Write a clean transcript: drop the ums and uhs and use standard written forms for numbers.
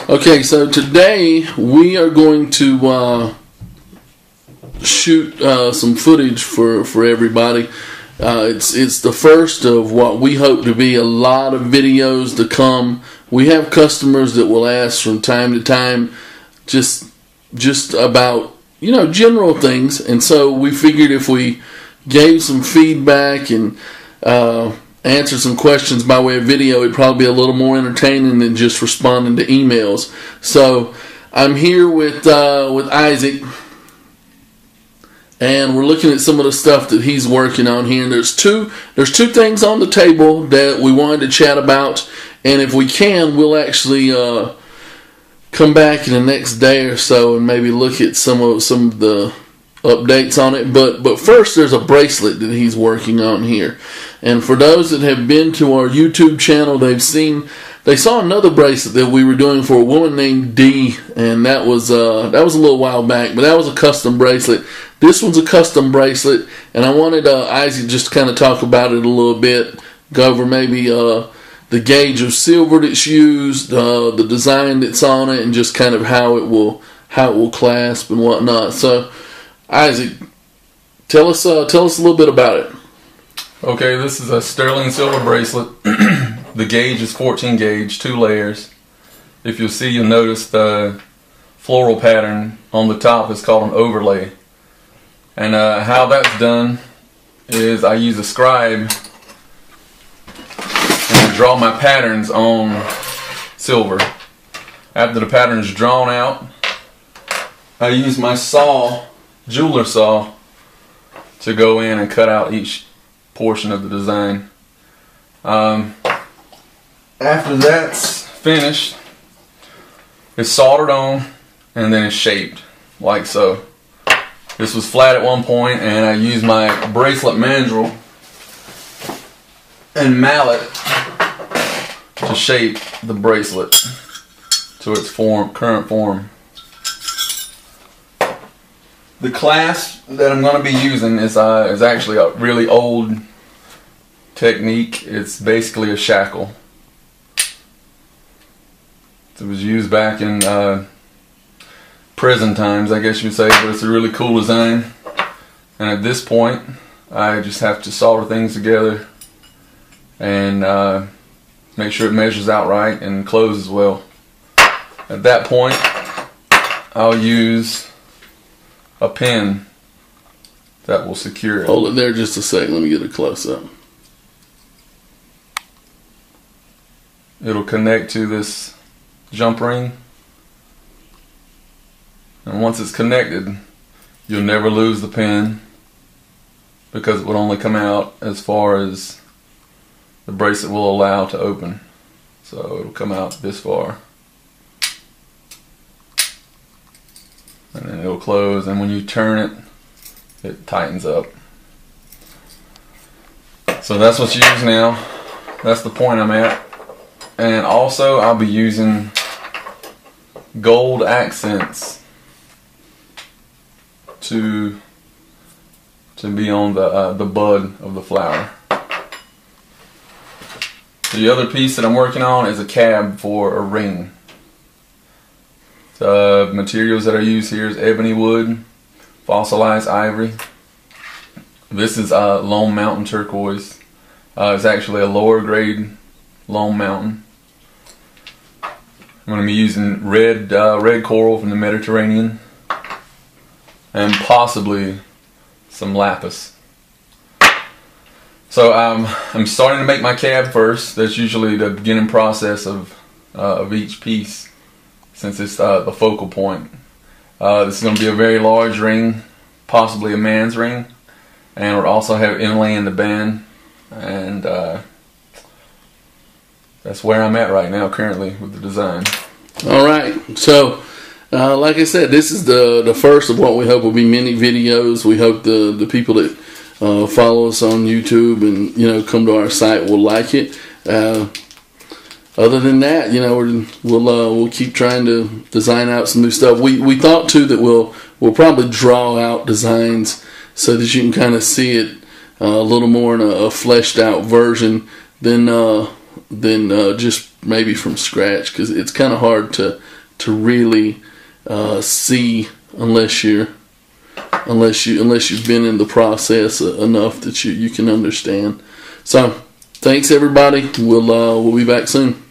Okay, so today we are going to shoot some footage for everybody. It's the first of what we hope to be a lot of videos to come. We have customers that will ask from time to time just about, you know, general things, and so we figured if we gave some feedback and answered some questions by way of video, it'd probably be a little more entertaining than just responding to emails. So I'm here with Isaac, and we're looking at some of the stuff that he's working on here. And there's two things on the table that we wanted to chat about, and if we can, we'll actually come back in the next day or so and maybe look at some of the updates on it. But first, there's a bracelet that he's working on here. And for those that have been to our YouTube channel, they saw another bracelet that we were doing for a woman named Dee, and that was a little while back, but that was a custom bracelet. This one's a custom bracelet, and I wanted Isaac just to kind of talk about it a little bit, go over maybe the gauge of silver that's used, the design that's on it, and just kind of how it will clasp and whatnot. So, Isaac, tell us a little bit about it. Okay, this is a sterling silver bracelet. The gauge is 14 gauge, 2 layers. If you'll notice the floral pattern on the top is called an overlay. And how that's done is I use a scribe and I draw my patterns on silver. After the pattern is drawn out, I use my saw, jeweler saw, to go in and cut out each portion of the design. After that's finished, it's soldered on and then it's shaped like so. This was flat at one point, and I used my bracelet mandrel and mallet to shape the bracelet to its current form. The clasp that I'm going to be using is actually a really old technique. It's basically a shackle. It was used back in prison times, I guess you would say, but it's a really cool design. And at this point, I just have to solder things together and make sure it measures out right and closes well. At that point, I'll use a pin that will secure it. Hold it there just a second. Let me get a close-up. It'll connect to this jump ring, and once it's connected, you'll never lose the pin because it will only come out as far as the bracelet will allow to open. So it'll come out this far, and then it'll close, and when you turn it, it tightens up. So that's what you use now. That's the point I'm at. And also I'll be using gold accents to be on the bud of the flower. The other piece that I'm working on is a cab for a ring. The materials that I use here is ebony wood, fossilized ivory. This is Lone Mountain turquoise. It's actually a lower grade Lone Mountain. I'm going to be using red coral from the Mediterranean and possibly some lapis. So I'm starting to make my cab first. That's usually the beginning process of each piece, since it's the focal point. This is going to be a very large ring, possibly a man's ring, and we'll also have inlay in the band, and that's where I'm at right now currently with the design. Alright, so like I said, this is the first of what we hope will be many videos. We hope the people that follow us on YouTube and, you know, come to our site will like it. Other than that, you know, we'll keep trying to design out some new stuff. We thought too that we'll probably draw out designs so that you can kind of see it a little more in a fleshed out version than than just maybe from scratch, because it's kind of hard to really see unless you've been in the process enough that you can understand. So thanks everybody. We'll be back soon.